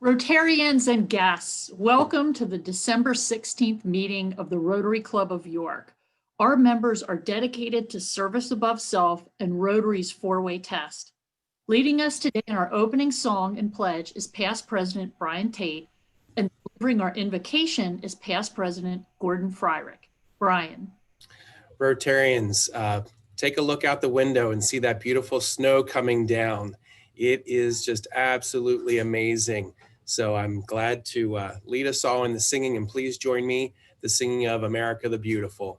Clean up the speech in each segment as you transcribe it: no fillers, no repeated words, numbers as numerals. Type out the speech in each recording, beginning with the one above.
Rotarians and guests, welcome to the December 16th meeting of the Rotary Club of York. Our members are dedicated to service above self and Rotary's four-way test. Leading us today in our opening song and pledge is past President Brian Tate, and delivering our invocation is past President Gordon Fryrick. Brian. Rotarians, take a look out the window and see that beautiful snow coming down. It is just absolutely amazing. So I'm glad to lead us all in the singing, and please join me, the singing of America the Beautiful.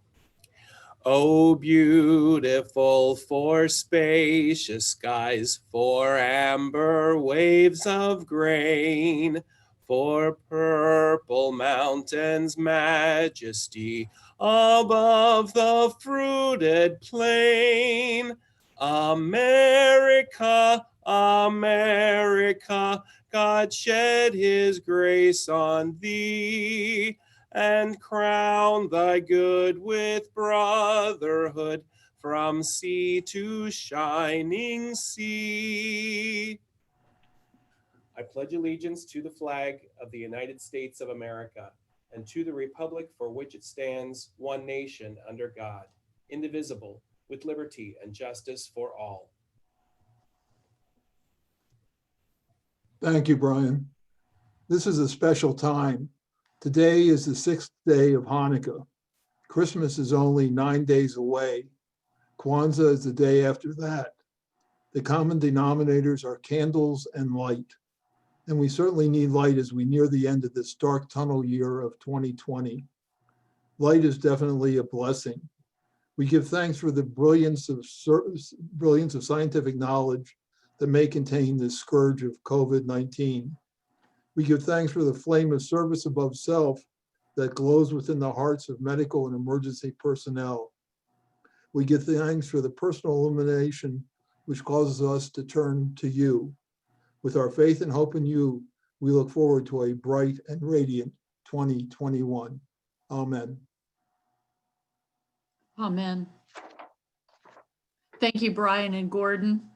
Oh, beautiful for spacious skies, for amber waves of grain, for purple mountains' majesty above the fruited plain. America, America, God shed his grace on thee, and crown thy good with brotherhood from sea to shining sea. I pledge allegiance to the flag of the United States of America and to the republic for which it stands, one nation under God, indivisible, with liberty and justice for all. Thank you, Brian. This is a special time. Today is the 6th day of Hanukkah. Christmas is only 9 days away. Kwanzaa is the day after that. The common denominators are candles and light. And we certainly need light as we near the end of this dark tunnel year of 2020. Light is definitely a blessing. We give thanks for the brilliance of scientific knowledge that may contain this scourge of COVID-19. We give thanks for the flame of service above self that glows within the hearts of medical and emergency personnel. We give thanks for the personal illumination which causes us to turn to you. With our faith and hope in you, we look forward to a bright and radiant 2021. Amen. Amen. Thank you, Brian and Gordon.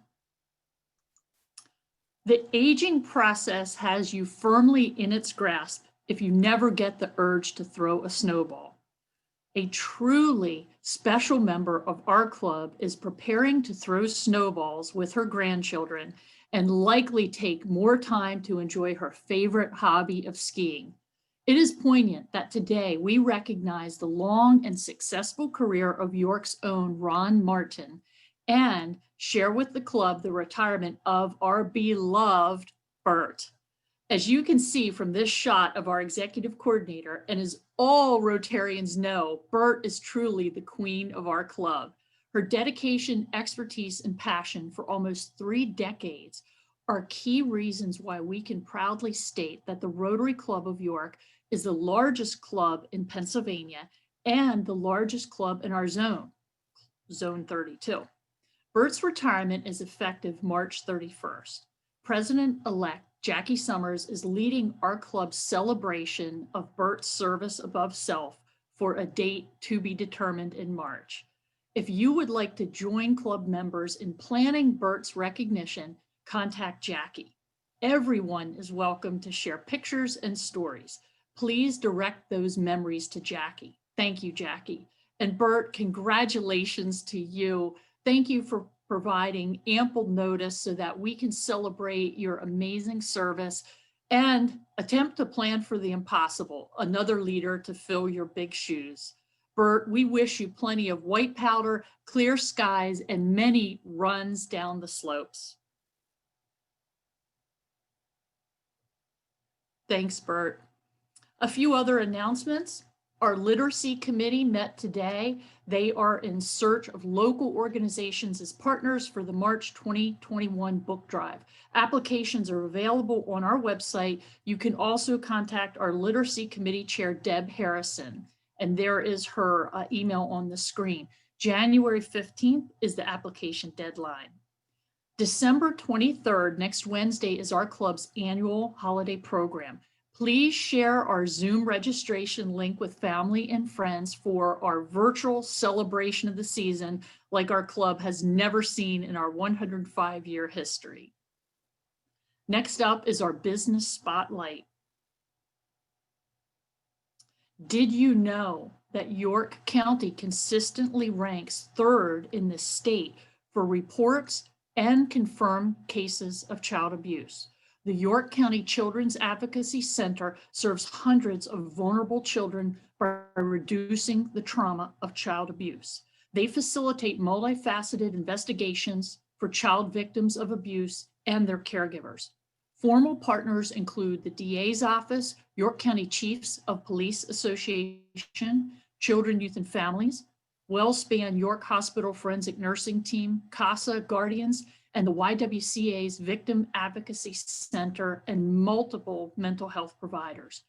The aging process has you firmly in its grasp if you never get the urge to throw a snowball. A truly special member of our club is preparing to throw snowballs with her grandchildren and likely take more time to enjoy her favorite hobby of skiing. It is poignant that today we recognize the long and successful career of York's own Ron Martin and share with the club the retirement of our beloved Bert. As you can see from this shot of our executive coordinator, and as all Rotarians know, Bert is truly the queen of our club. Her dedication, expertise, and passion for almost 3 decades are key reasons why we can proudly state that the Rotary Club of York is the largest club in Pennsylvania and the largest club in our zone, Zone 32. Bert's retirement is effective March 31st. President-elect Jackie Summers is leading our club's celebration of Bert's service above self for a date to be determined in March. If you would like to join club members in planning Bert's recognition, contact Jackie. Everyone is welcome to share pictures and stories. Please direct those memories to Jackie. Thank you, Jackie. And Bert, congratulations to you. Thank you for providing ample notice so that we can celebrate your amazing service and attempt to plan for the impossible, another leader to fill your big shoes. Bert, we wish you plenty of white powder, clear skies, and many runs down the slopes. Thanks, Bert. A few other announcements. Our literacy committee met today. They are in search of local organizations as partners for the March 2021 book drive. Applications are available on our website. You can also contact our literacy committee chair, Deb Harrison, and there is her email on the screen. January 15th is the application deadline. December 23rd, next Wednesday, is our club's annual holiday program. Please share our Zoom registration link with family and friends for our virtual celebration of the season like our club has never seen in our 105-year history. Next up is our business spotlight. Did you know that York County consistently ranks third in the state for reports and confirmed cases of child abuse? The York County Children's Advocacy Center serves hundreds of vulnerable children by reducing the trauma of child abuse. They facilitate multifaceted investigations for child victims of abuse and their caregivers. Formal partners include the DA's office, York County Chiefs of Police Association, Children, Youth, and Families, WellSpan York Hospital Forensic Nursing Team, CASA Guardians, and the YWCA's Victim Advocacy Center, and multiple mental health providers.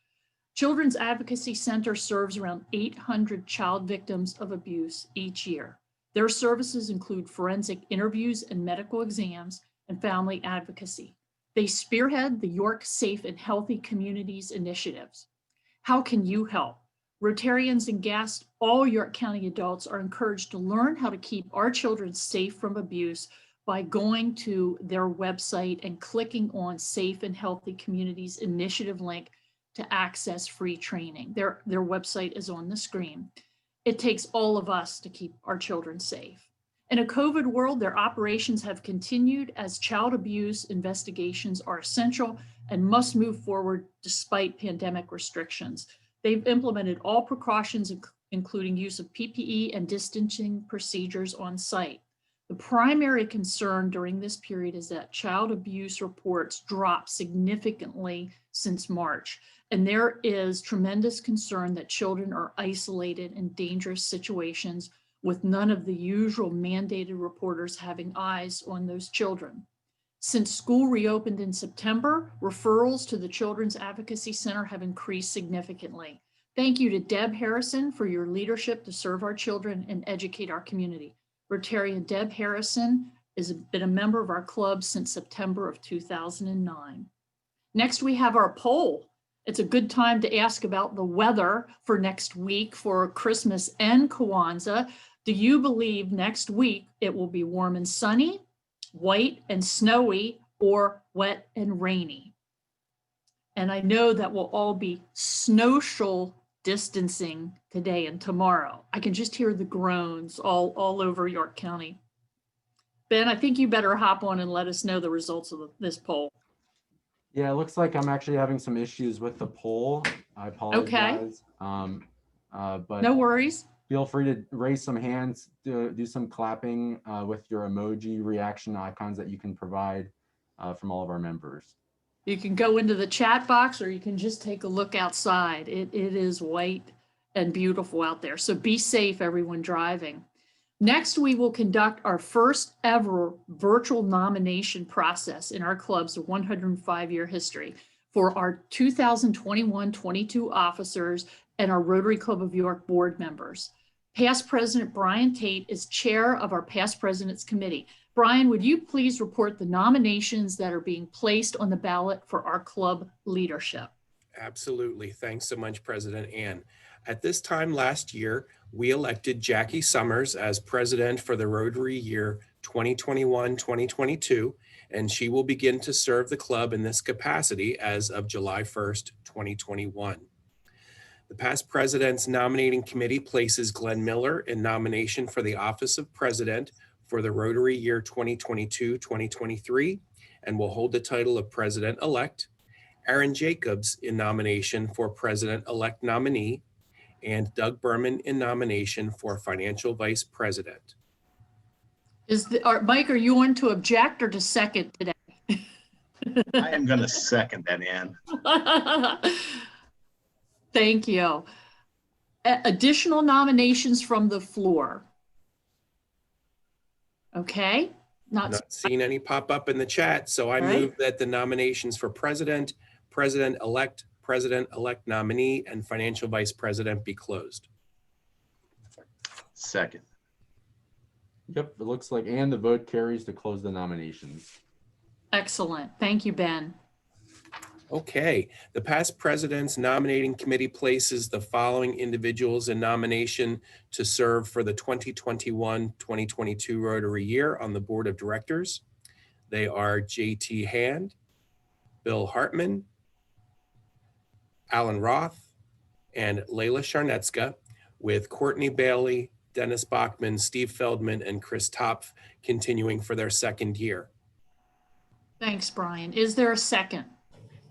Children's Advocacy Center serves around 800 child victims of abuse each year. Their services include forensic interviews and medical exams and family advocacy. They spearhead the York Safe and Healthy Communities initiatives. How can you help? Rotarians and guests, all York County adults are encouraged to learn how to keep our children safe from abuse by going to their website and clicking on Safe and Healthy Communities initiative link to access free training. Their website is on the screen. It takes all of us to keep our children safe. In a COVID world, their operations have continued as child abuse investigations are essential and must move forward despite pandemic restrictions. They've implemented all precautions, including use of PPE and distancing procedures on site. The primary concern during this period is that child abuse reports dropped significantly since March, and there is tremendous concern that children are isolated in dangerous situations with none of the usual mandated reporters having eyes on those children. Since school reopened in September, referrals to the Children's Advocacy Center have increased significantly. Thank you to Deb Harrison for your leadership to serve our children and educate our community. Rotarian Deb Harrison has been a member of our club since September of 2009. Next, we have our poll. It's a good time to ask about the weather for next week for Christmas and Kwanzaa. Do you believe next week it will be warm and sunny, white and snowy, or wet and rainy? And I know that we'll all be social distancing today and tomorrow. I can just hear the groans all over York County. Ben, I think you better hop on and let us know the results of this poll. Yeah, it looks like I'm actually having some issues with the poll. I apologize. Okay. But no worries. Feel free to raise some hands, do some clapping with your emoji reaction icons that you can provide from all of our members. You can go into the chat box or you can just take a look outside. It is white and beautiful out there. So be safe, everyone driving. Next, we will conduct our first ever virtual nomination process in our club's 105-year history for our 2021-22 officers and our Rotary Club of York board members. Past President Brian Tate is chair of our Past Presidents Committee. Brian, would you please report the nominations that are being placed on the ballot for our club leadership? Absolutely. Thanks so much, President Ann. At this time last year, we elected Jackie Summers as president for the Rotary year 2021-2022, and she will begin to serve the club in this capacity as of July 1st, 2021. The past president's nominating committee places Glenn Miller in nomination for the office of president for the Rotary year 2022-2023 and will hold the title of president-elect. Aaron Jacobs in nomination for president-elect nominee, and Doug Berman in nomination for financial vice president. Mike, are you on to object or to second today? I am going to second that, Ann. Thank you. Additional nominations from the floor. Okay. Not seeing any pop up in the chat, so I move that the nominations for president, president-elect, president-elect nominee, and financial vice president be closed. Second. Yep, it looks like, and the vote carries to close the nominations. Excellent. Thank you, Ben. Okay, the past president's nominating committee places the following individuals in nomination to serve for the 2021-2022 Rotary year on the board of directors. They are J.T. Hand, Bill Hartman, Alan Roth, and Layla Charnetska, with Courtney Bailey, Dennis Bachman, Steve Feldman, and Chris Topf continuing for their second year. Thanks, Brian. Is there a second?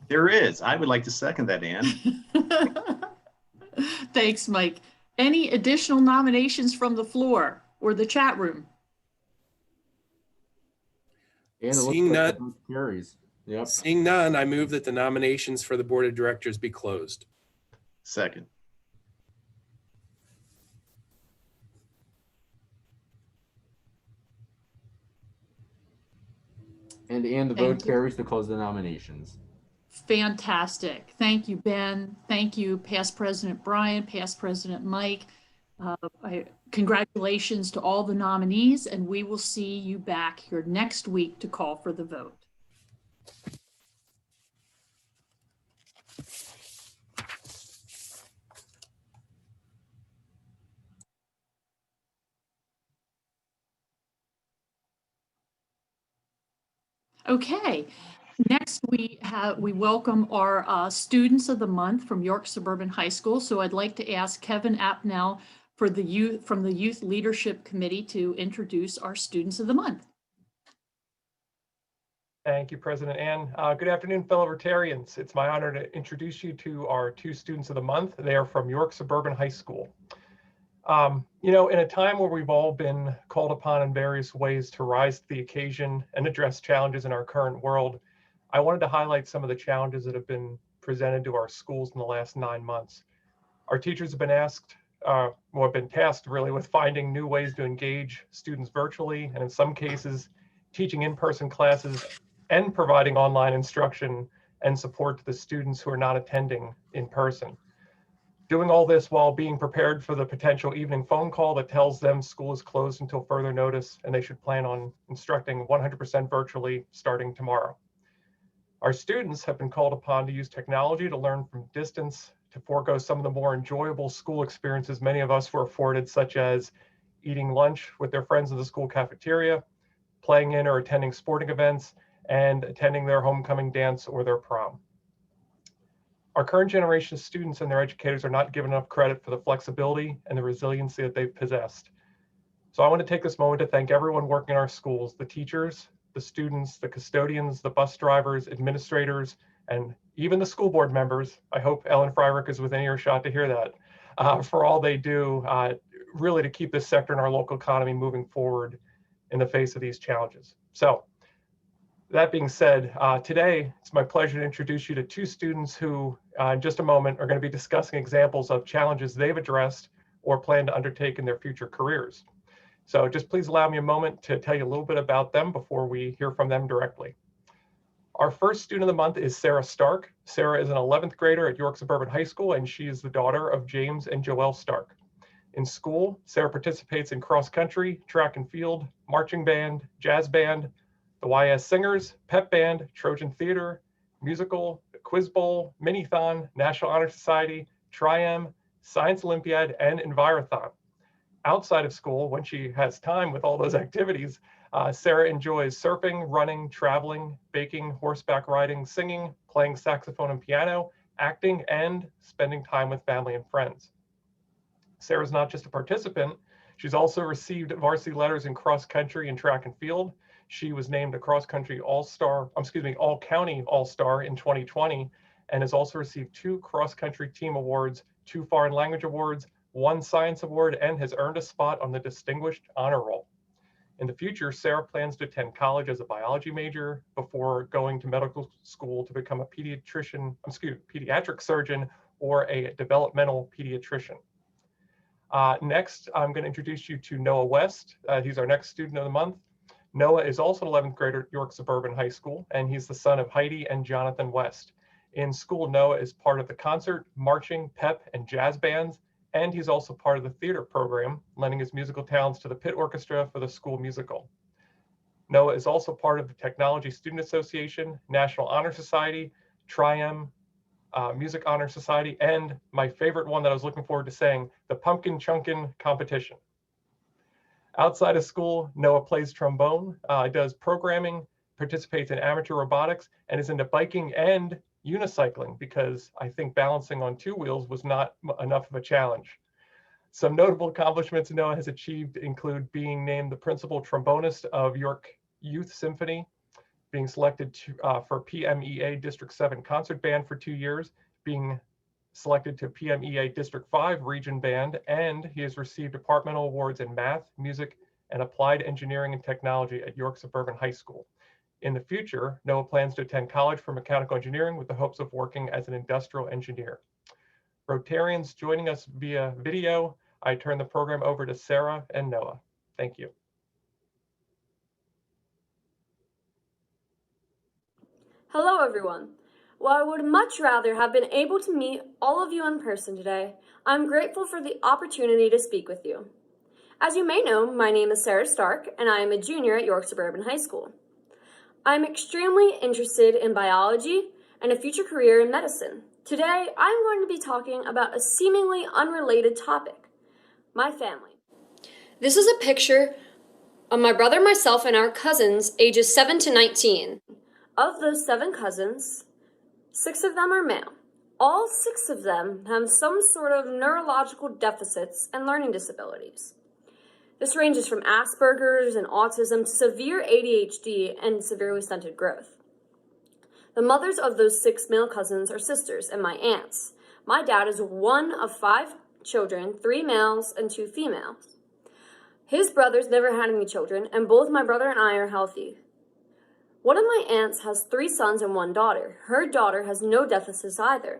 There is. I would like to second that, Ann. Thanks, Mike. Any additional nominations from the floor or the chat room? And it looks Seeing like none- the vote carries. Yep. Seeing none, I move that the nominations for the Board of Directors be closed. Second. And the Thank vote you. carries to close the nominations. Fantastic. Thank you, Ben. Thank you, Past President Brian, Past President Mike. Congratulations to all the nominees, and we will see you back here next week to call for the vote. Okay, next we welcome our students of the month from York Suburban High School. So I'd like to ask Kevin Apnell from the Youth Leadership Committee to introduce our students of the month. Thank you, President Ann. Good afternoon, fellow Rotarians. It's my honor to introduce you to our two students of the month. They are from York Suburban High School. You know, in a time where we've all been called upon in various ways to rise to the occasion and address challenges in our current world, I wanted to highlight some of the challenges that have been presented to our schools in the last 9 months. Our teachers have been tasked really with finding new ways to engage students virtually, and in some cases, teaching in-person classes and providing online instruction and support to the students who are not attending in person. Doing all this while being prepared for the potential evening phone call that tells them school is closed until further notice and they should plan on instructing 100% virtually starting tomorrow. Our students have been called upon to use technology to learn from distance, to forego some of the more enjoyable school experiences many of us were afforded, such as eating lunch with their friends in the school cafeteria, playing in or attending sporting events, and attending their homecoming dance or their prom. Our current generation of students and their educators are not given enough credit for the flexibility and the resiliency that they've possessed. So I want to take this moment to thank everyone working in our schools, the teachers, the students, the custodians, the bus drivers, administrators, and even the school board members. I hope Ellen Fryrick is within earshot to hear that, for all they do really to keep this sector in our local economy moving forward in the face of these challenges. So that being said, today it's my pleasure to introduce you to two students who in just a moment are going to be discussing examples of challenges they've addressed or plan to undertake in their future careers. So just please allow me a moment to tell you a little bit about them before we hear from them directly. Our first student of the month is Sarah Stark. Sarah is an 11th grader at York Suburban High School, and she is the daughter of James and Joelle Stark. In school, Sarah participates in cross country, track and field, marching band, jazz band, the YS Singers, pep band, Trojan Theater, musical, the Quiz Bowl, Minithon, National Honor Society, Tri-M, Science Olympiad, and Envirothon. Outside of school, when she has time with all those activities, Sarah enjoys surfing, running, traveling, baking, horseback riding, singing, playing saxophone and piano, acting, and spending time with family and friends. Sarah's not just a participant, she's also received varsity letters in cross country and track and field. She was named a cross-country all-county all-star in 2020, and has also received 2 cross-country team awards, 2 foreign language awards, 1 science award, and has earned a spot on the Distinguished Honor Roll. In the future, Sarah plans to attend college as a biology major before going to medical school to become a pediatric surgeon or a developmental pediatrician. Next, I'm going to introduce you to Noah West. He's our next student of the month. Noah is also an 11th grader at York Suburban High School, and he's the son of Heidi and Jonathan West. In school, Noah is part of the concert, marching, pep, and jazz bands, and he's also part of the theater program, lending his musical talents to the pit orchestra for the school musical. Noah is also part of the Technology Student Association, National Honor Society, Tri-M, Music Honor Society, and my favorite one that I was looking forward to saying, the Pumpkin Chunkin' Competition. Outside of school, Noah plays trombone, does programming, participates in amateur robotics, and is into biking and unicycling because I think balancing on 2 wheels was not enough of a challenge. Some notable accomplishments Noah has achieved include being named the principal trombonist of York Youth Symphony, being selected for PMEA District 7 Concert Band for 2 years, being selected to PMEA District 5 Region Band, and he has received departmental awards in math, music, and applied engineering and technology at York Suburban High School. In the future, Noah plans to attend college for mechanical engineering with the hopes of working as an industrial engineer. Rotarians joining us via video, I turn the program over to Sarah and Noah. Thank you. Hello, everyone. While I would much rather have been able to meet all of you in person today, I'm grateful for the opportunity to speak with you. As you may know, my name is Sarah Stark, and I am a junior at York Suburban High School. I'm extremely interested in biology and a future career in medicine. Today, I'm going to be talking about a seemingly unrelated topic, my family. This is a picture of my brother, myself, and our cousins, ages 7 to 19. Of those 7 cousins, 6 of them are male. All 6 of them have some sort of neurological deficits and learning disabilities. This ranges from Asperger's and autism to severe ADHD and severely stunted growth. The mothers of those 6 male cousins are sisters and my aunts. My dad is one of 5 children, 3 males and 2 females. His brothers never had any children, and both my brother and I are healthy. One of my aunts has 3 sons and 1 daughter. Her daughter has no deficits either.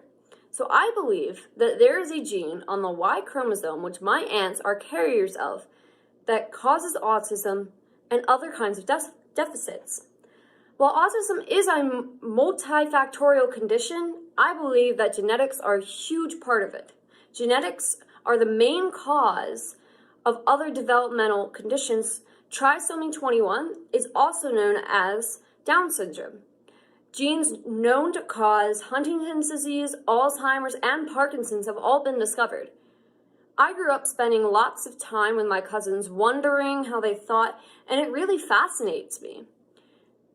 So I believe that there is a gene on the Y chromosome, which my aunts are carriers of, that causes autism and other kinds of deficits. While autism is a multifactorial condition, I believe that genetics are a huge part of it. Genetics are the main cause of other developmental conditions. Trisomy 21 is also known as Down syndrome. Genes known to cause Huntington's disease, Alzheimer's, and Parkinson's have all been discovered. I grew up spending lots of time with my cousins, wondering how they thought, and it really fascinates me.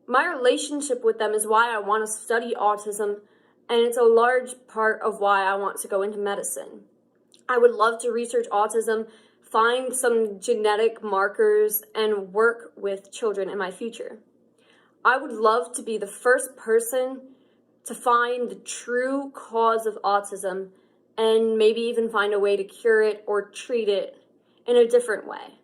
My relationship with them is why I want to study autism, and it's a large part of why I want to go into medicine. I would love to research autism, find some genetic markers, and work with children in my future. I would love to be the first person to find the true cause of autism and maybe even find a way to cure it or treat it in a different way.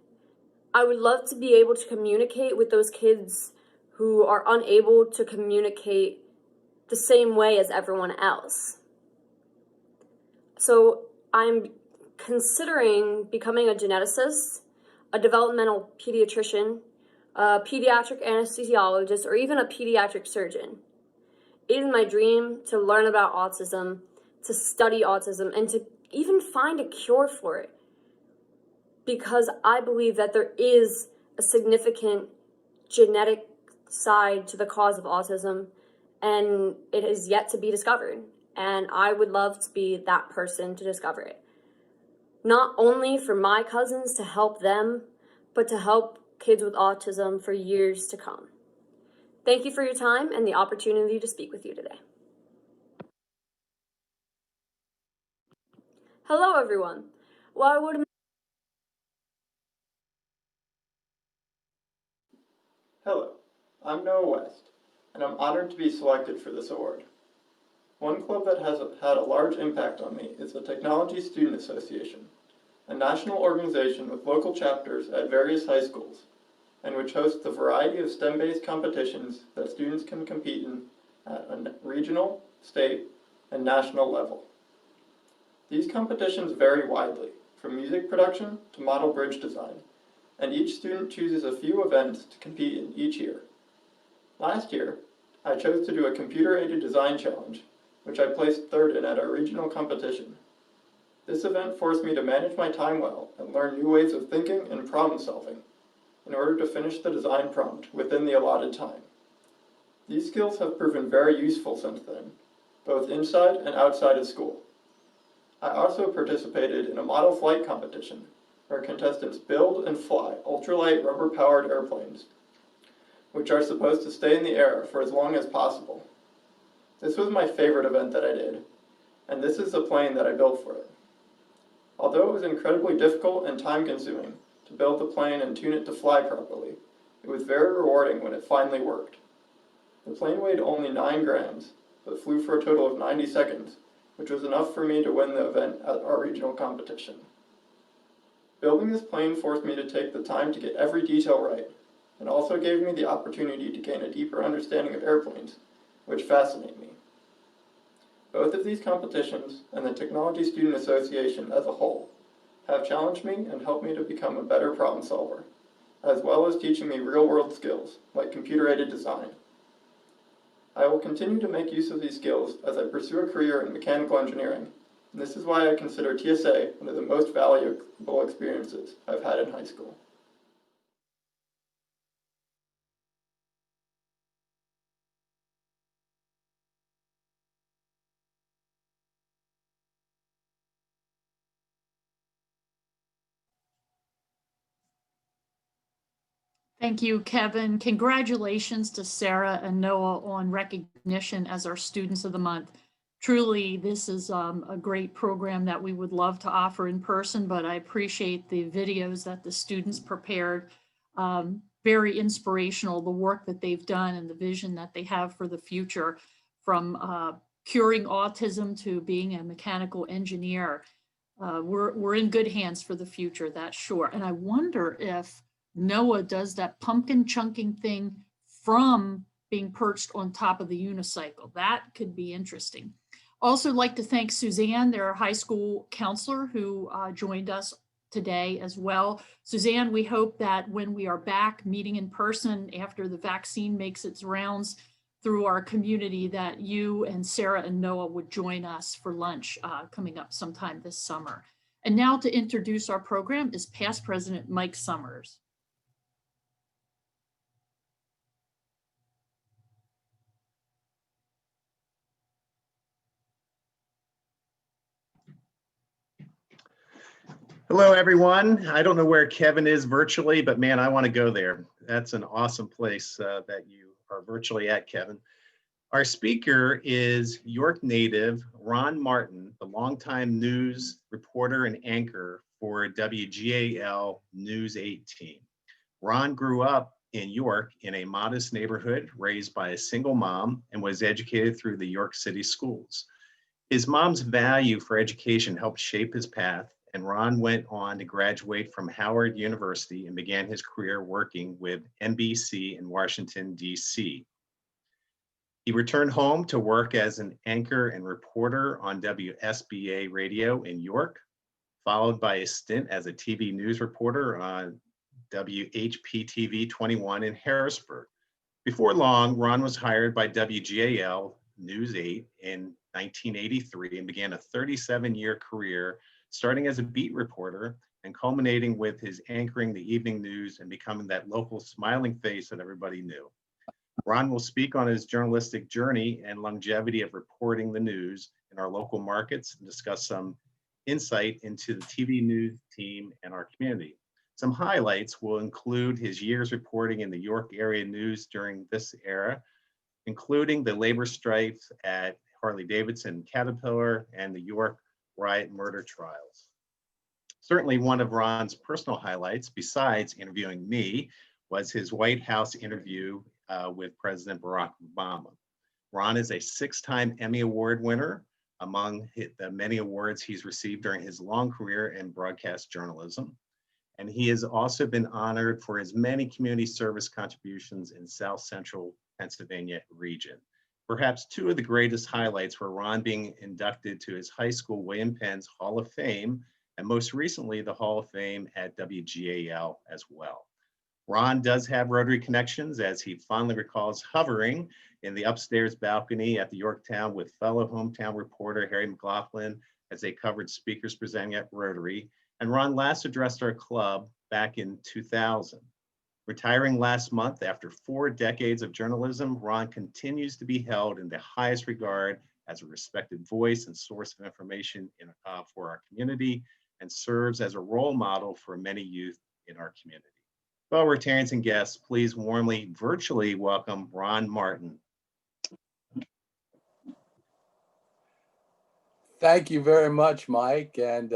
I would love to be able to communicate with those kids who are unable to communicate the same way as everyone else. So I'm considering becoming a geneticist, a developmental pediatrician, a pediatric anesthesiologist, or even a pediatric surgeon. It is my dream to learn about autism, to study autism, and to even find a cure for it. Because I believe that there is a significant genetic side to the cause of autism, and it is yet to be discovered. And I would love to be that person to discover it. Not only for my cousins to help them, but to help kids with autism for years to come. Thank you for your time and the opportunity to speak with you today. Hello, everyone. Well, I would Hello, I'm Noah West, and I'm honored to be selected for this award. One club that has had a large impact on me is the Technology Student Association, a national organization with local chapters at various high schools, and which hosts a variety of STEM-based competitions that students can compete in at a regional, state, and national level. These competitions vary widely, from music production to model bridge design, and each student chooses a few events to compete in each year. Last year, I chose to do a computer-aided design challenge, which I placed 3rd in at our regional competition. This event forced me to manage my time well and learn new ways of thinking and problem solving in order to finish the design prompt within the allotted time. These skills have proven very useful since then, both inside and outside of school. I also participated in a model flight competition where contestants build and fly ultralight rubber-powered airplanes. which are supposed to stay in the air for as long as possible. This was my favorite event that I did, and this is the plane that I built for it. Although it was incredibly difficult and time-consuming to build the plane and tune it to fly properly, it was very rewarding when it finally worked. The plane weighed only 9 grams, but flew for a total of 90 seconds, which was enough for me to win the event at our regional competition. Building this plane forced me to take the time to get every detail right, and also gave me the opportunity to gain a deeper understanding of airplanes, which fascinate me. Both of these competitions, and the Technology Student Association as a whole, have challenged me and helped me to become a better problem solver, as well as teaching me real-world skills, like computer-aided design. I will continue to make use of these skills as I pursue a career in mechanical engineering, and this is why I consider TSA one of the most valuable experiences I've had in high school. Thank you, Kevin. Congratulations to Sarah and Noah on recognition as our Students of the Month. Truly, this is a great program that we would love to offer in person, but I appreciate the videos that the students prepared. Very inspirational, the work that they've done and the vision that they have for the future, from curing autism to being a mechanical engineer. We're in good hands for the future, that's sure. And I wonder if Noah does that pumpkin chunking thing from being perched on top of the unicycle. That could be interesting. Also like to thank Suzanne, their high school counselor, who joined us today as well. Suzanne, we hope that when we are back meeting in person after the vaccine makes its rounds through our community, that you and Sarah and Noah would join us for lunch coming up sometime this summer. And now to introduce our program is past President Mike Summers. Hello, everyone. I don't know where Kevin is virtually, but man, I want to go there. That's an awesome place that you are virtually at, Kevin. Our speaker is York native Ron Martin, the longtime news reporter and anchor for WGAL News 18. Ron grew up in York in a modest neighborhood, raised by a single mom, and was educated through the York City schools. His mom's value for education helped shape his path, and Ron went on to graduate from Howard University and began his career working with NBC in Washington, D.C. He returned home to work as an anchor and reporter on WSBA radio in York, followed by a stint as a TV news reporter on WHPTV 21 in Harrisburg. Before long, Ron was hired by WGAL News 8 in 1983 and began a 37-year career, starting as a beat reporter and culminating with his anchoring the evening news and becoming that local smiling face that everybody knew. Ron will speak on his journalistic journey and longevity of reporting the news in our local markets and discuss some insight into the TV news team and our community. Some highlights will include his years reporting in the York area news during this era, including the labor strikes at Harley-Davidson and Caterpillar and the York riot murder trials. Certainly one of Ron's personal highlights, besides interviewing me, was his White House interview with President Barack Obama. Ron is a 6-time Emmy Award winner, among the many awards he's received during his long career in broadcast journalism. And he has also been honored for his many community service contributions in South Central Pennsylvania region. Perhaps two of the greatest highlights were Ron being inducted to his high school William Penn's Hall of Fame, and most recently the Hall of Fame at WGAL as well. Ron does have Rotary connections, as he fondly recalls hovering in the upstairs balcony at the Yorktown with fellow hometown reporter Harry McLaughlin as they covered speakers presenting at Rotary. And Ron last addressed our club back in 2000. Retiring last month after 4 decades of journalism, Ron continues to be held in the highest regard as a respected voice and source of information for our community, and serves as a role model for many youth in our community. Well, Rotarians and guests, please warmly, virtually welcome Ron Martin. Thank you very much, Mike, and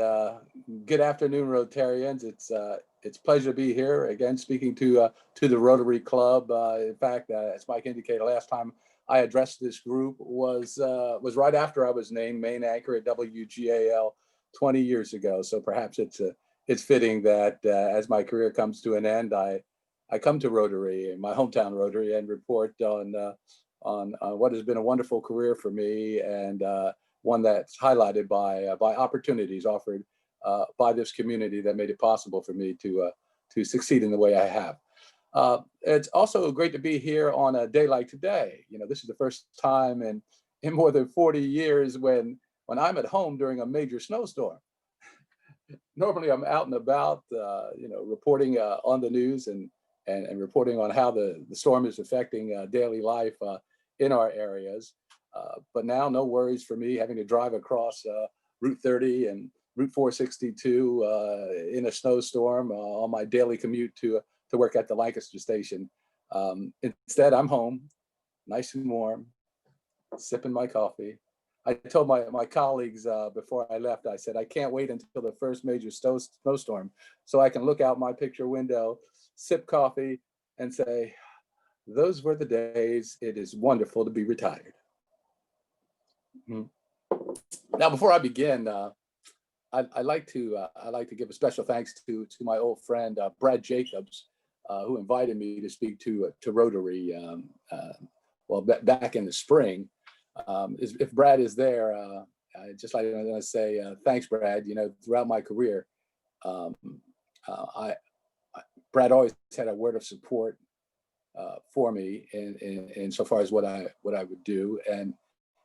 good afternoon, Rotarians. It's a pleasure to be here again, speaking to the Rotary Club. In fact, as Mike indicated, last time I addressed this group was right after I was named main anchor at WGAL 20 years ago. So perhaps it's fitting that as my career comes to an end, I come to Rotary, my hometown Rotary, and report on what has been a wonderful career for me, and one that's highlighted by opportunities offered by this community that made it possible for me to succeed in the way I have. It's also great to be here on a day like today. You know, this is the first time in more than 40 years when I'm at home during a major snowstorm. Normally I'm out and about, reporting on the news and reporting on how the storm is affecting daily life in our areas. But now no worries for me having to drive across Route 30 and Route 462 in a snowstorm on my daily commute to work at the Lancaster station. Instead, I'm home, nice and warm, sipping my coffee. I told my colleagues before I left, I said, I can't wait until the first major snowstorm so I can look out my picture window, sip coffee, and say, those were the days. It is wonderful to be retired. Now, before I begin, I like to give a special thanks to my old friend Brad Jacobs, who invited me to speak to Rotary. Back in the spring. If Brad is there, I just like to say thanks, Brad. You know, throughout my career, Brad always had a word of support for me in so far as what I would do, and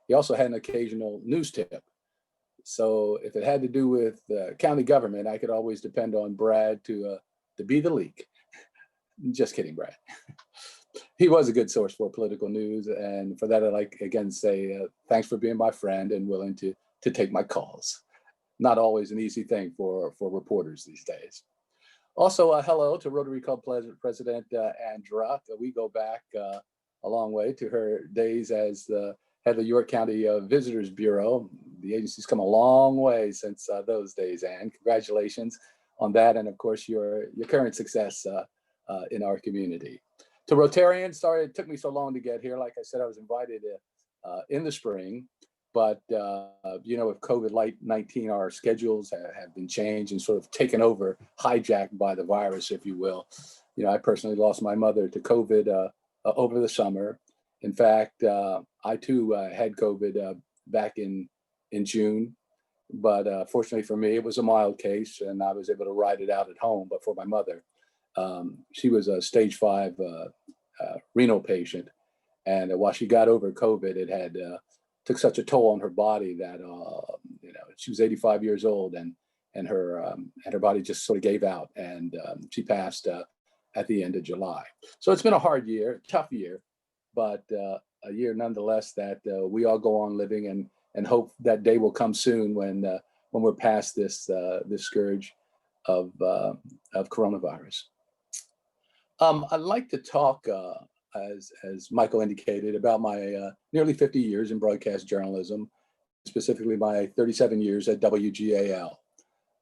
he also had an occasional news tip. So if it had to do with county government, I could always depend on Brad to be the leak. Just kidding, Brad. He was a good source for political news, and for that, I'd like again say thanks for being my friend and willing to take my calls. Not always an easy thing for reporters these days. Also, hello to Rotary Club President Ann Druck. We go back a long way to her days as the head of the York County Visitors Bureau. The agency's come a long way since those days, Ann. Congratulations on that, and of course your current success in our community. To Rotarians, sorry it took me so long to get here. Like I said, I was invited in the spring, but with COVID-19, our schedules have been changed and sort of taken over, hijacked by the virus, if you will. You know, I personally lost my mother to COVID over the summer. In fact, I too had COVID back in June, but fortunately for me, it was a mild case and I was able to ride it out at home. But for my mother, she was a stage 5 renal patient, and while she got over COVID, it had took such a toll on her body that she was 85 years old, and her body just sort of gave out, and she passed at the end of July. So it's been a hard year, tough year, but a year nonetheless that we all go on living and hope that day will come soon when we're past this scourge of coronavirus. I'd like to talk, as Michael indicated, about my nearly 50 years in broadcast journalism, specifically my 37 years at WGAL.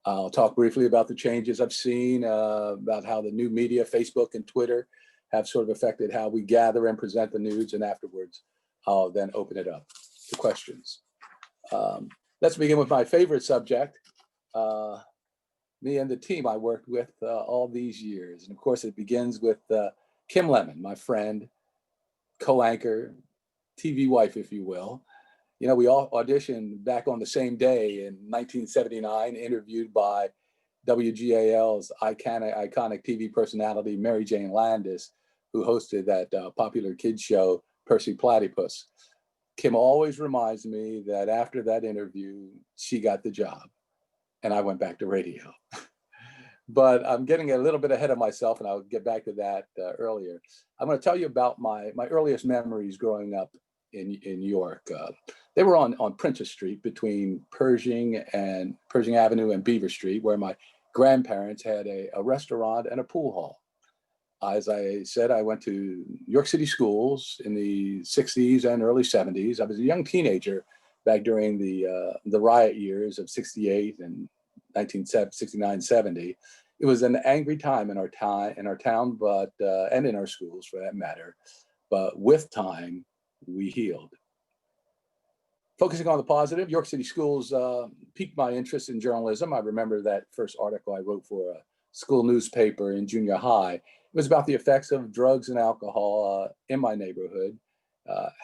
I'll talk briefly about the changes I've seen, about how the new media, Facebook and Twitter, have sort of affected how we gather and present the news, and afterwards, I'll then open it up to questions. Let's begin with my favorite subject, me and the team I worked with all these years. And of course, it begins with Kim Lemon, my friend, co-anchor, TV wife, if you will. You know, we all auditioned back on the same day in 1979, interviewed by WGAL's iconic TV personality, Mary Jane Landis, who hosted that popular kids show, Percy Platypus. Kim always reminds me that after that interview, she got the job and I went back to radio. But I'm getting a little bit ahead of myself, and I'll get back to that earlier. I'm going to tell you about my earliest memories growing up in York. They were on Princess Street between Pershing Avenue and Beaver Street, where my grandparents had a restaurant and a pool hall. As I said, I went to New York City schools in the 60s and early 70s. I was a young teenager back during the riot years of 68 and 1969, 70. It was an angry time in our town, but and in our schools for that matter. But with time, we healed. Focusing on the positive, York City schools piqued my interest in journalism. I remember that first article I wrote for a school newspaper in junior high. It was about the effects of drugs and alcohol in my neighborhood,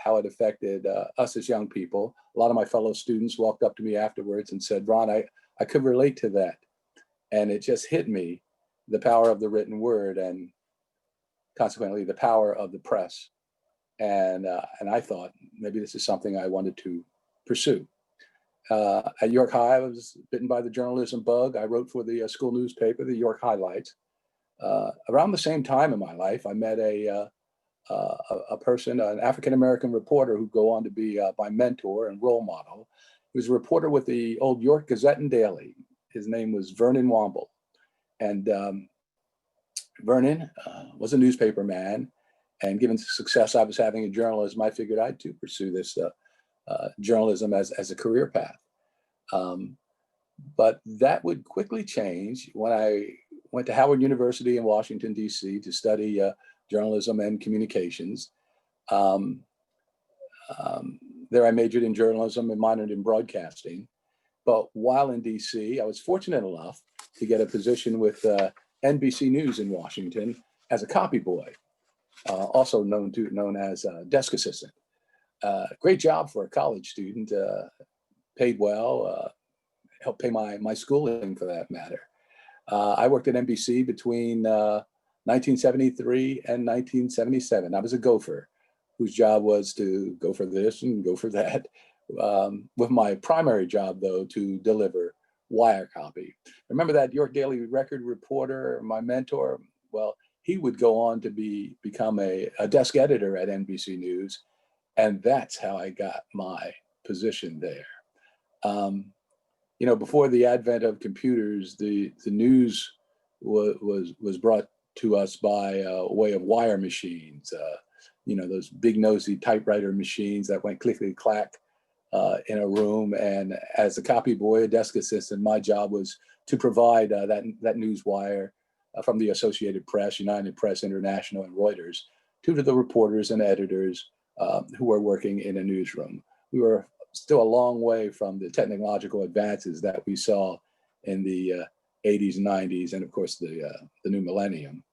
how it affected us as young people. A lot of my fellow students walked up to me afterwards and said, Ron, I could relate to that. And it just hit me, the power of the written word and consequently the power of the press. And I thought maybe this is something I wanted to pursue. At York High, I was bitten by the journalism bug. I wrote for the school newspaper, the York Highlights. Around the same time in my life, I met a person, an African-American reporter who'd go on to be my mentor and role model. He was a reporter with the old York Gazette and Daily. His name was Vernon Womble. And Vernon was a newspaper man. And given the success I was having in journalism, I figured I'd too pursue this journalism as a career path. But that would quickly change when I went to Howard University in Washington, D.C. to study journalism and communications. There I majored in journalism and minored in broadcasting. But while in DC, I was fortunate enough to get a position with NBC News in Washington as a copy boy, also known as a desk assistant. Great job for a college student, paid well, helped pay my schooling for that matter. I worked at NBC between 1973 and 1977. I was a gopher whose job was to go for this and go for that. With my primary job, though, to deliver wire copy. Remember that York Daily Record reporter, my mentor? Well, he would go on to become a desk editor at NBC News. And that's how I got my position there. Before the advent of computers, the news was brought to us by way of wire machines. Those big nosy typewriter machines that went clickety clack in a room. And as a copy boy, a desk assistant, my job was to provide that news wire from the Associated Press, United Press International, and Reuters to the reporters and editors who were working in a newsroom. We were still a long way from the technological advances that we saw in the 80s and 90s, and of course the new millennium.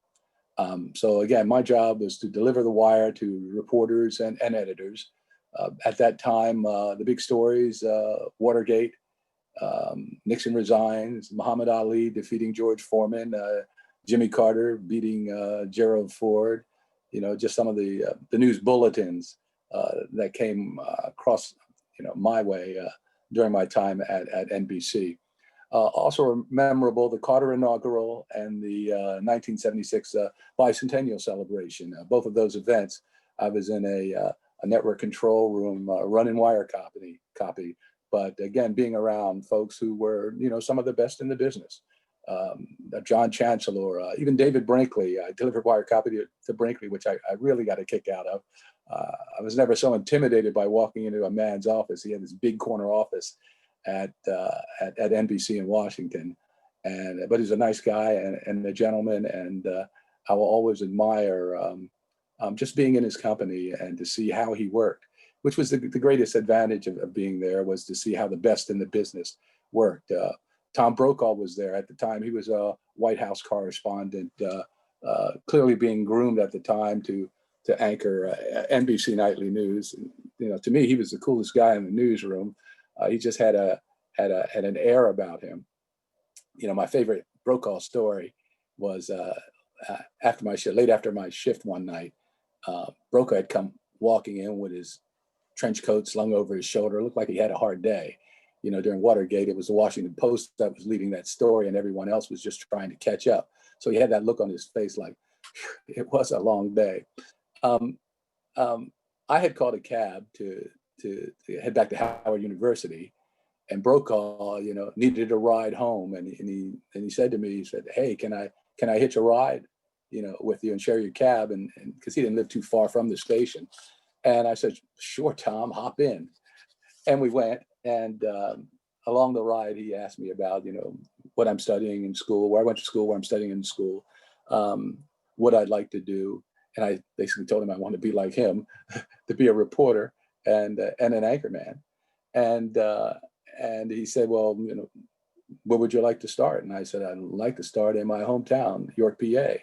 So again, my job was to deliver the wire to reporters and editors. At that time, the big stories, Watergate, Nixon resigns, Muhammad Ali defeating George Foreman, Jimmy Carter beating Gerald Ford, just some of the news bulletins that came across, my way during my time at NBC. Also memorable, the Carter inaugural and the 1976 bicentennial celebration. Both of those events, I was in a network control room running wire copy. But again, being around folks who were, some of the best in the business. John Chancellor, even David Brinkley. I delivered wire copy to Brinkley, which I really got a kick out of. I was never so intimidated by walking into a man's office. He had this big corner office at NBC in Washington, but he's a nice guy and a gentleman, and I will always admire just being in his company and to see how he worked, which was the greatest advantage of being there, was to see how the best in the business worked. Tom Brokaw was there at the time. He was a White House correspondent, clearly being groomed at the time to anchor NBC Nightly News. And, to me, he was the coolest guy in the newsroom. He just had an air about him. My favorite Brokaw story was late after my shift one night. Brokaw had come walking in with his trench coat slung over his shoulder. It looked like he had a hard day. During Watergate, it was the Washington Post that was leading that story, and everyone else was just trying to catch up. So he had that look on his face like, it was a long day. I had called a cab to head back to Howard University, and Brokaw, needed a ride home, and he said to me, he said, "Hey, can I hitch a ride?" with you and share your cab, and because he didn't live too far from the station. And I said, sure, Tom, hop in. And we went, and along the ride, he asked me about, what I'm studying in school, where I went to school, where I'm studying in school, what I'd like to do. And I basically told him I want to be like him, to be a reporter and an anchorman. And he said, well, where would you like to start? And I said, I'd like to start in my hometown, York, PA.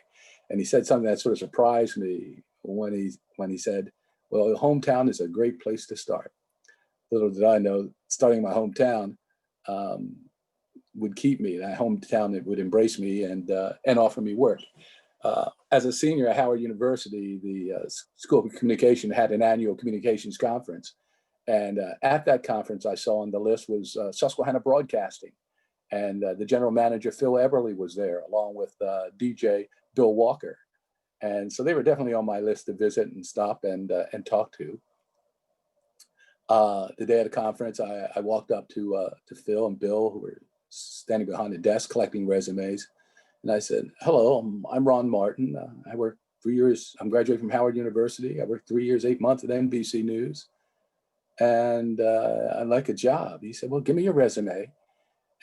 And he said something that sort of surprised me when he said, well, hometown is a great place to start. Little did I know, starting my hometown would keep me. That hometown, it would embrace me and offer me work. As a senior at Howard University, the School of Communication had an annual communications conference. And at that conference, I saw on the list was Susquehanna Broadcasting. And the general manager, Phil Eberly, was there, along with DJ Bill Walker. And so they were definitely on my list to visit and stop and talk to. The day of the conference, I walked up to Phil and Bill, who were standing behind the desk collecting resumes. And I said, hello, I'm Ron Martin. I worked 3 years, I'm graduating from Howard University. I worked 3 years, 8 months at NBC News. And I'd like a job. He said, well, give me your resume.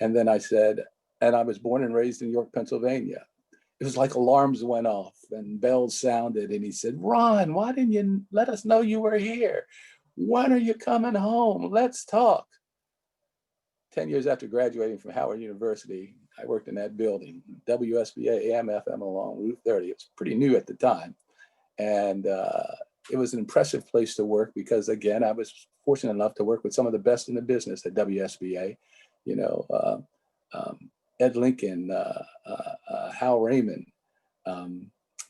And then I said, and I was born and raised in York, Pennsylvania. It was like alarms went off and bells sounded. And he said, Ron, why didn't you let us know you were here? When are you coming home? Let's talk. 10 years after graduating from Howard University, I worked in that building, WSBA AM FM along Route 30. It was pretty new at the time. And it was an impressive place to work because, again, I was fortunate enough to work with some of the best in the business at WSBA. Ed Lincoln, Hal Raymond,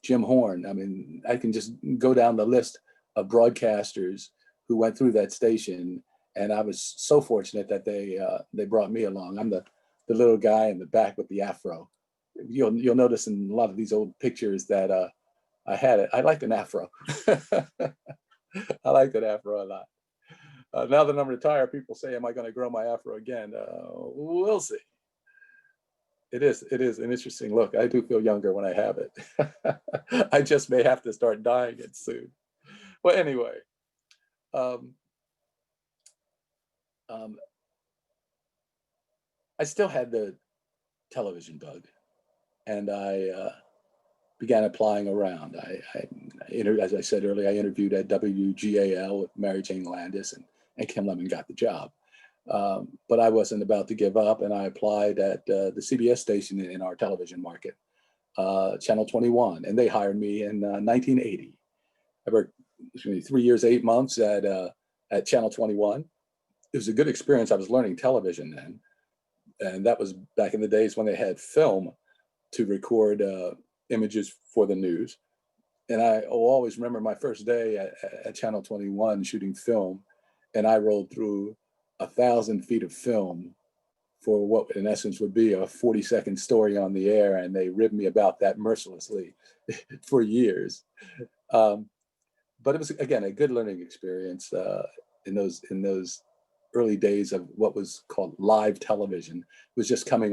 Jim Horn. I mean, I can just go down the list of broadcasters who went through that station, and I was so fortunate that they brought me along. I'm the little guy in the back with the afro. You'll notice in a lot of these old pictures that I had it. I liked an afro. I liked an afro a lot. Now that I'm retired, people say, am I going to grow my afro again? We'll see. It is an interesting look. I do feel younger when I have it. I just may have to start dyeing it soon. Well, anyway, I still had the television bug, and I began applying around. As I said earlier, I interviewed at WGAL with Mary Jane Landis, and Kim Lemon got the job. But I wasn't about to give up, and I applied at the CBS station in our television market, Channel 21, and they hired me in 1980. I worked 3 years, 8 months at Channel 21. It was a good experience. I was learning television then, and that was back in the days when they had film to record images for the news. And I will always remember my first day at Channel 21 shooting film, and I rolled through 1,000 feet of film for what in essence would be a 40-second story on the air, and they ribbed me about that mercilessly for years. But it was, again, a good learning experience in those early days of what was called live television. It was just coming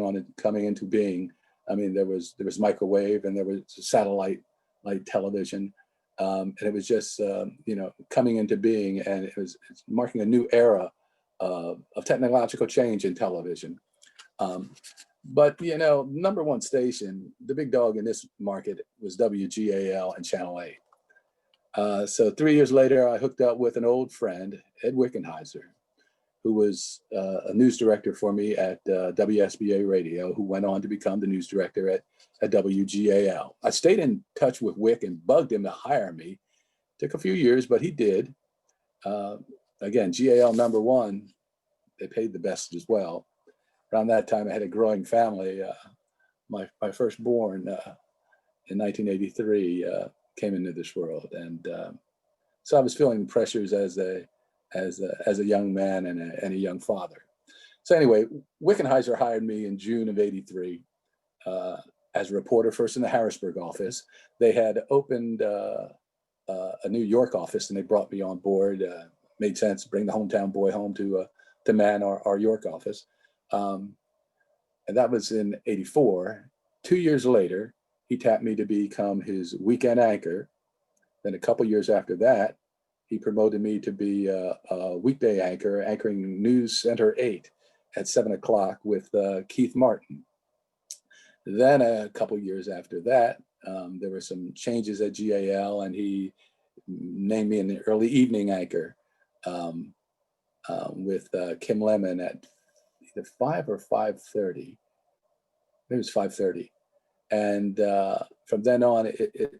into being. I mean, there was microwave and there was satellite television, and it was just coming into being, and it's marking a new era of technological change in television. But number one station, the big dog in this market, was WGAL and Channel 8. So 3 years later, I hooked up with an old friend, Ed Wickenheiser, who was a news director for me at WSBA Radio, who went on to become the news director at WGAL. I stayed in touch with Wick and bugged him to hire me. Took a few years, but he did. Again, GAL number one, they paid the best as well. Around that time, I had a growing family. My firstborn in 1983 came into this world, and so I was feeling the pressures as a young man and a young father. So anyway, Wickenheiser hired me in June of '83 as a reporter, first in the Harrisburg office. They had opened a New York office, and they brought me on board. Made sense to bring the hometown boy home to man our York office. And that was in '84. 2 years later, he tapped me to become his weekend anchor. Then a couple years after that, he promoted me to be a weekday anchor, anchoring News Center 8 at 7 o'clock with Keith Martin. Then a couple years after that, there were some changes at GAL, and he named me an early evening anchor with Kim Lemon at either 5 or 5:30. Maybe it was 5:30. And from then on,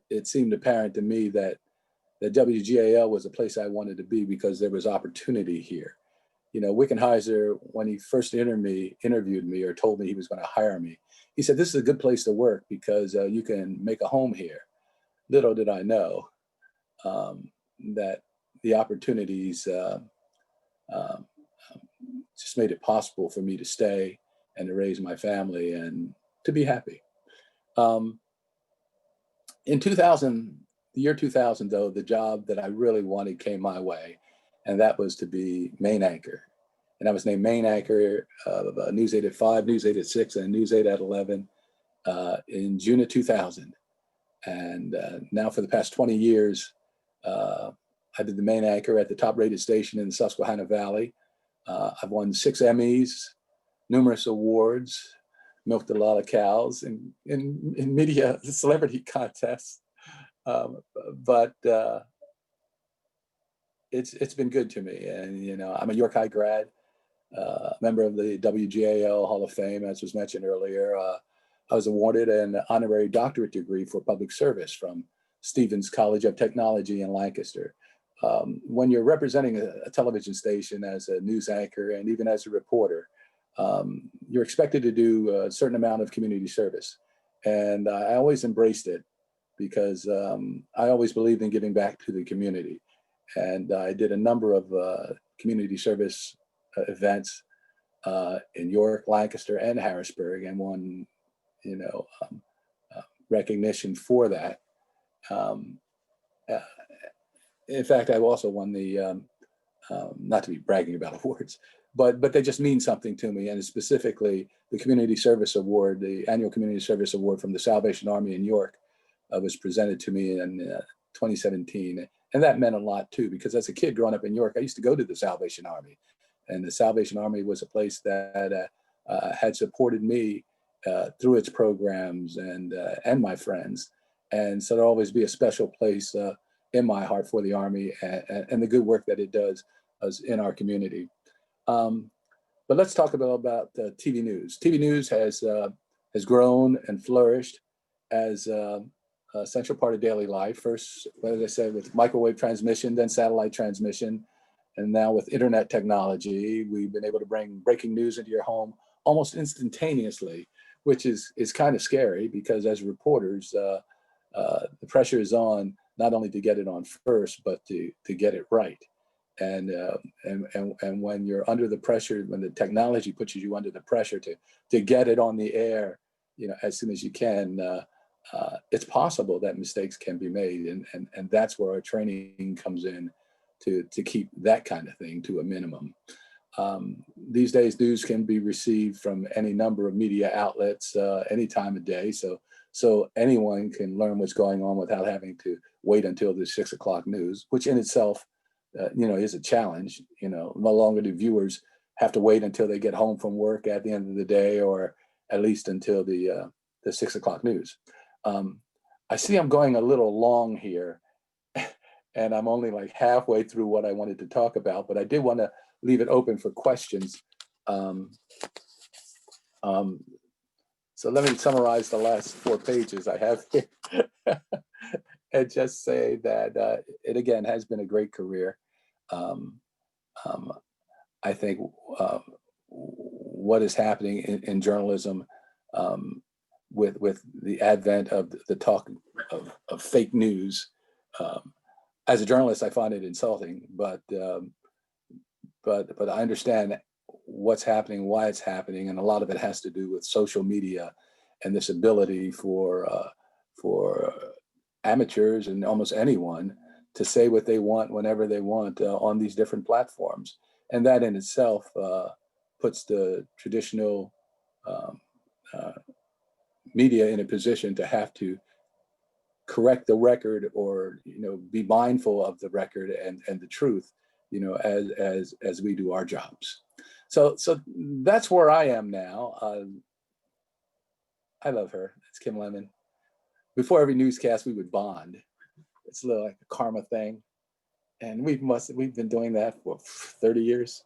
it seemed apparent to me that WGAL was a place I wanted to be because there was opportunity here. You know, Wickenheiser, when he first interviewed me or told me he was going to hire me, he said, "This is a good place to work because you can make a home here." Little did I know that the opportunities just made it possible for me to stay and to raise my family and to be happy. In 2000, the year 2000, though, the job that I really wanted came my way, and that was to be main anchor. And I was named main anchor of News 8 at 5, News 8 at 6, and News 8 at 11 in June of 2000. And now for the past 20 years, I did the main anchor at the top rated station in the Susquehanna Valley. I've won 6 Emmys, numerous awards, milked a lot of cows in media celebrity contests. But it's been good to me. And, you know, I'm a York High grad, member of the WGAL Hall of Fame, as was mentioned earlier. I was awarded an honorary doctorate degree for public service from Stevens College of Technology in Lancaster. When you're representing a television station as a news anchor and even as a reporter, you're expected to do a certain amount of community service. And I always embraced it because I always believed in giving back to the community. And I did a number of community service events in York, Lancaster, and Harrisburg, and won, you know, recognition for that. In fact, I've also won the, not to be bragging about awards, but they just mean something to me. And specifically the Community Service Award, the annual Community Service Award from the Salvation Army in York was presented to me in 2017. And that meant a lot too, because as a kid growing up in York, I used to go to the Salvation Army. And the Salvation Army was a place that had supported me through its programs and my friends. And so there'll always be a special place in my heart for the Army and the good work that it does in our community. But let's talk about TV news. TV news has grown and flourished as a central part of daily life. First, as I said, with microwave transmission, then satellite transmission, and now with internet technology, we've been able to bring breaking news into your home almost instantaneously, which is kind of scary because as reporters, the pressure is on not only to get it on first, but to get it right. And when you're under the pressure, when the technology puts you under the pressure to get it on the air, you know, as soon as you can, it's possible that mistakes can be made, and that's where our training comes in to keep that kind of thing to a minimum. These days, news can be received from any number of media outlets any time of day, so anyone can learn what's going on without having to wait until the 6 o'clock news, which in itself, you know, is a challenge. You know, no longer do viewers have to wait until they get home from work at the end of the day, or at least until the 6 o'clock news. I see I'm going a little long here, and I'm only like halfway through what I wanted to talk about, but I did want to leave it open for questions. So let me summarize the last 4 pages I have here and just say that it again has been a great career. I think what is happening in journalism with the advent of the talk of fake news, as a journalist, I find it insulting, but I understand what's happening, why it's happening, and a lot of it has to do with social media and this ability for amateurs and almost anyone to say what they want whenever they want on these different platforms, and that in itself puts the traditional media in a position to have to correct the record or, be mindful of the record and the truth, as we do our jobs. So that's where I am now. I love her. That's Kim Lemon. Before every newscast, we would bond. It's a little like a karma thing. And we've been doing that for 30 years.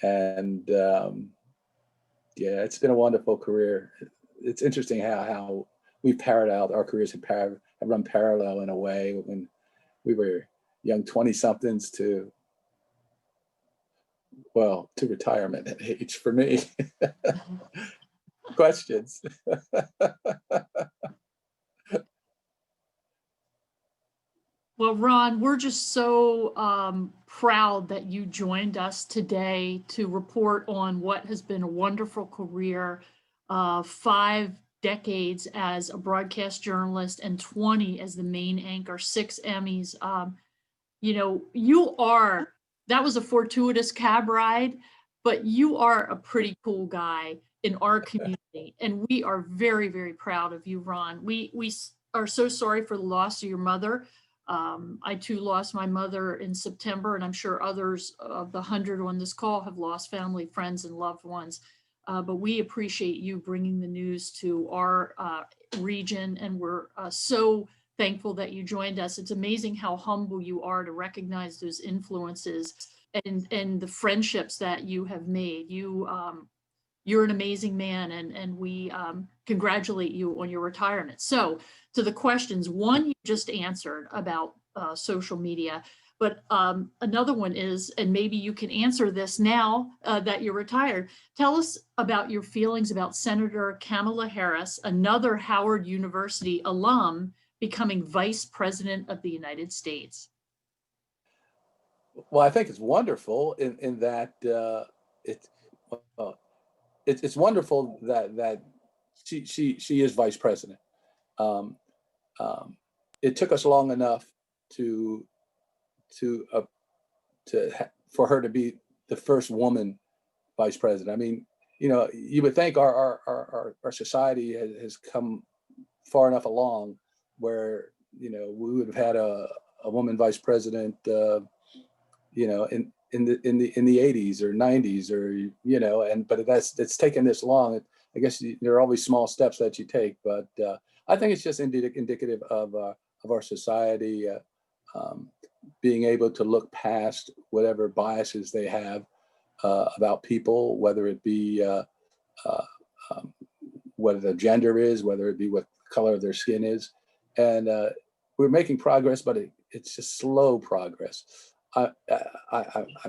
And yeah, it's been a wonderful career. It's interesting how we've paralleled, our careers have run parallel in a way when we were young 20-somethings to retirement age for me. Questions? Well, Ron, we're just so proud that you joined us today to report on what has been a wonderful career, 5 decades as a broadcast journalist and 20 as the main anchor, 6 Emmys. That was a fortuitous cab ride, but you are a pretty cool guy in our community. And we are very, very proud of you, Ron. We are so sorry for the loss of your mother. I too lost my mother in September, and I'm sure others of the 100 on this call have lost family, friends, and loved ones. But we appreciate you bringing the news to our region, and we're so thankful that you joined us. It's amazing how humble you are to recognize those influences and the friendships that you have made. You're an amazing man, and we congratulate you on your retirement. So to the questions, one you just answered about social media, but another one is, and maybe you can answer this now that you're retired, tell us about your feelings about Senator Kamala Harris, another Howard University alum, becoming Vice President of the United States. Well, I think it's wonderful in that it's wonderful that she is vice president. It took us long enough for her to be the first woman vice president. I mean, you would think our society has come far enough along where we would have had a woman vice president, in the 80s or 90s, or but it's taken this long. I guess there are always small steps that you take, but I think it's just indicative of our society being able to look past whatever biases they have about people, whether it be what their gender is, whether it be what color of their skin is, and we're making progress, but it's just slow progress. I'm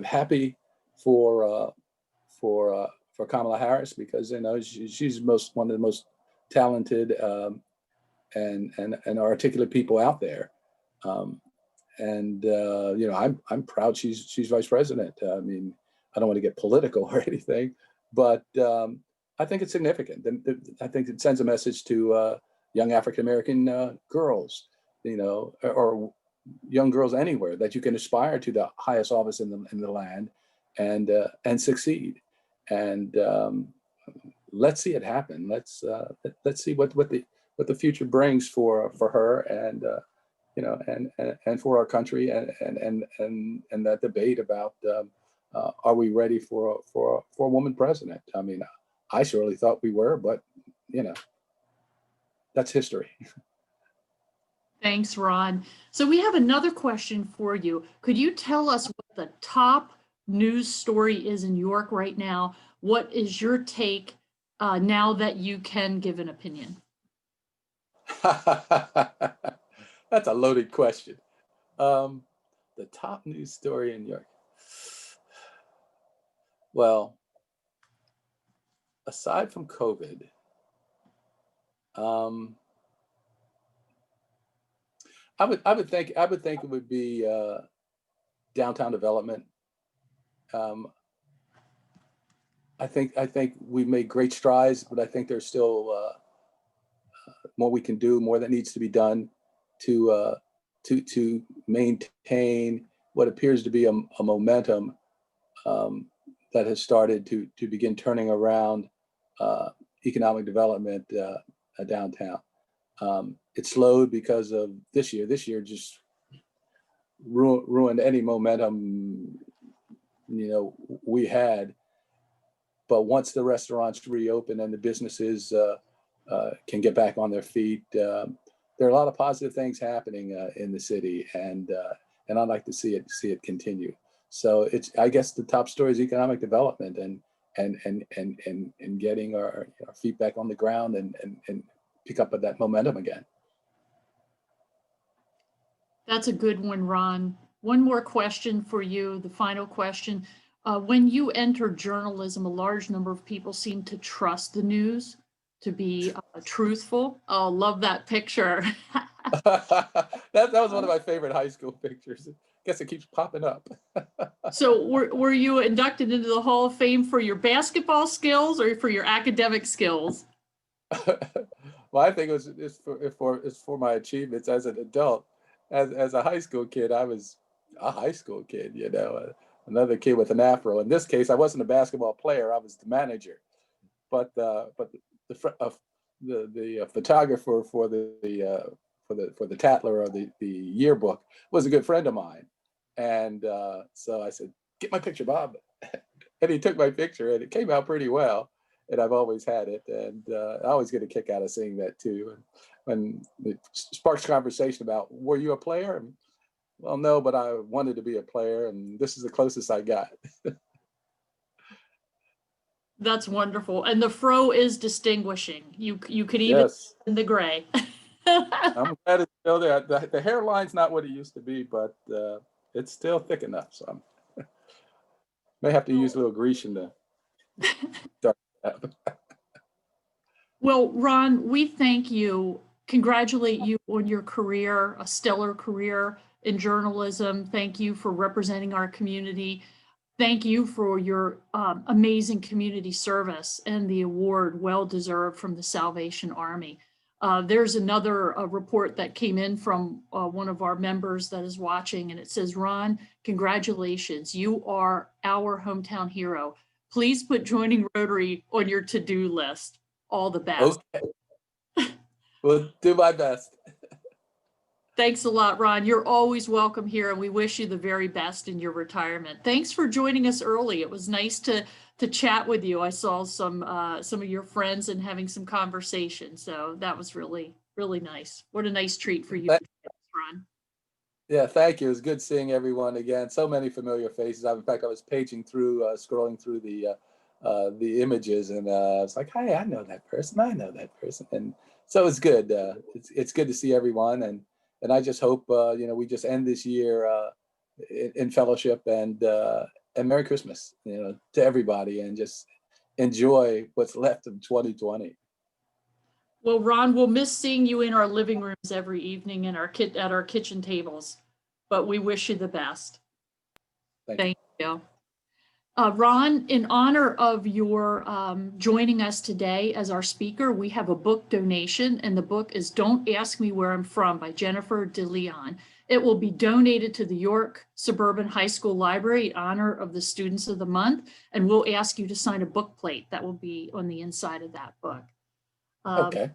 happy for Kamala Harris because she's one of the most talented and articulate people out there, and I'm proud she's vice president. I mean, I don't want to get political or anything, but I think it's significant. I think it sends a message to young African American girls, or young girls anywhere, that you can aspire to the highest office in the land and succeed. And let's see it happen. Let's see what the future brings for her and and for our country and that debate about are we ready for a woman president? I mean, I surely thought we were, but that's history. Thanks, Ron. So we have another question for you. Could you tell us what the top news story is in York right now? What is your take now that you can give an opinion? That's a loaded question. The top news story in York. Well, aside from COVID, I would think it would be downtown development. I think we've made great strides, but I think there's still more we can do, more that needs to be done to maintain what appears to be a momentum that has started to begin turning around economic development downtown. It slowed because of this year. This year just ruined any momentum, we had. But once the restaurants reopen and the businesses can get back on their feet, there are a lot of positive things happening in the city, and I'd like to see it continue. So I guess the top story is economic development and getting our feet back on the ground and pick up that momentum again. That's a good one, Ron. One more question for you, the final question. When you enter journalism, a large number of people seem to trust the news to be truthful. Oh, love that picture. that was one of my favorite high school pictures. I guess it keeps popping up. So were you inducted into the Hall of Fame for your basketball skills or for your academic skills? Well, I think it's for my achievements as an adult. As a high school kid, I was a high school kid, another kid with an afro. In this case, I wasn't a basketball player; I was the manager. But the photographer for the Tatler or the yearbook was a good friend of mine, and so I said, "Get my picture, Bob," and he took my picture, and it came out pretty well. And I've always had it, and I always get a kick out of seeing that too. And when it sparks conversation about, were you a player? And, well, no, but I wanted to be a player, and this is the closest I got. That's wonderful. And the fro is distinguishing. You could even in the gray. I'm glad it's still there. The hairline's not what it used to be, but it's still thick enough. So I may have to use a little Grecian to start. Well, Ron, we thank you, congratulate you on your career, a stellar career in journalism. Thank you for representing our community. Thank you for your amazing community service and the award, well-deserved, from the Salvation Army. There's another report that came in from one of our members that is watching, and it says, Ron, congratulations. You are our hometown hero. Please put joining Rotary on your to-do list. All the best. Okay. We'll do my best. Thanks a lot, Ron. You're always welcome here, and we wish you the very best in your retirement. Thanks for joining us early. It was nice to chat with you. I saw some of your friends and having some conversation, so that was really, really nice. What a nice treat for you, Ron. Yeah, thank you. It was good seeing everyone again. So many familiar faces. In fact, I was paging through, scrolling through the images, and it's like, hey, I know that person. I know that person, and so it's good. It's good to see everyone, and I just hope we just end this year in fellowship, and Merry Christmas, to everybody, and just enjoy what's left of 2020. Well, Ron, we'll miss seeing you in our living rooms every evening and at our kitchen tables, but we wish you the best. Thank you. Ron, in honor of your joining us today as our speaker, we have a book donation, and the book is Don't Ask Me Where I'm From by Jennifer DeLeon. It will be donated to the York Suburban High School Library in honor of the Students of the Month, and we'll ask you to sign a book plate that will be on the inside of that book. Okay.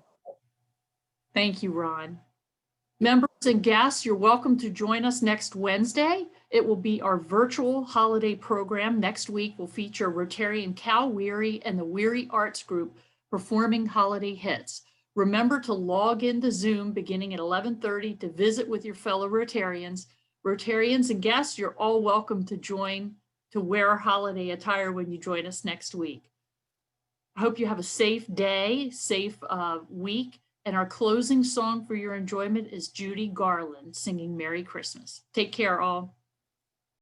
Thank you, Ron. Members and guests, you're welcome to join us next Wednesday. It will be our virtual holiday program. Next week will feature Rotarian Cal Weary and the Weary Arts Group performing holiday hits. Remember to log into Zoom beginning at 11:30 to visit with your fellow Rotarians. Rotarians and guests, you're all welcome to join to wear holiday attire when you join us next week. I hope you have a safe day, safe week. And our closing song for your enjoyment is Judy Garland singing Merry Christmas. Take care, all.